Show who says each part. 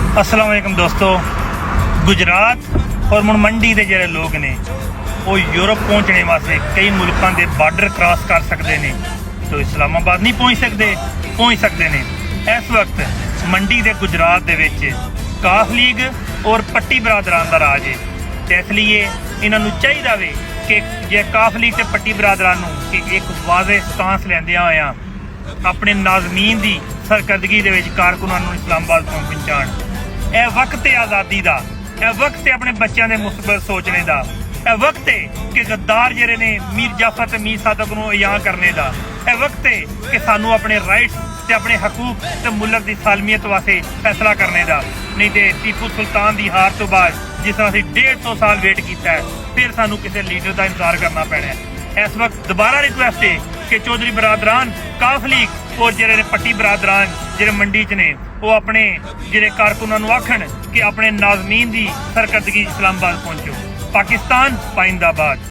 Speaker 1: अस्सलाम वालेकुम दोस्तों। गुजरात और मुड़ मंडी के ਜਿਹੜੇ लोग ने वो यूरोप पहुँचने वास्ते कई मुल्कों के बार्डर क्रॉस कर सकते हैं, तो इस्लामाबाद नहीं पहुँच सकते हैं। इस वक्त मंडी के गुजरात दे विच काफ लीग और पट्टी बरादरान का राज है, तो इसलिए इन्होंने चाहिए वे कि जे काफ लीग ते पट्टी बरादरान कि एक वाज़े स्टांस लैंदियां होया अपने नाज़मीन की सरकर्दगी दे विच कारकुनां नूं इस्लामाबाद पहुँचाण। यह वक्त है आज़ादी का, यह वक्त है अपने बच्चों के मुस्तकबिल सोचने का, यह वक्त है कि गद्दार जिहड़े ने मीर जाफर ते मीर सादक नूं इयां करने का, यह वक्त है कि सानू अपने राइट्स ते अपने हकूक ते मुल्क की सालमियत वास्ते फैसला करने का। नहीं तो टीपू सुल्तान की हार तो बाद जिस तरह असीं 150 साल वेट किया है, फिर सानू किसी लीडर का इंतजार करना पैना है। इस वक्त दोबारा रिक्वेस्ट है कि चौधरी बरादरान, काफ लीग और जिहड़े पट्टी बरादरान जिहड़े मंडी च ने वो अपने जिहड़े कारकुनां नूं आखण कि अपने नाज़मीन की सरकर्दगी इस्लामाबाद पहुंचो। पाकिस्तान पाइंदाबाद।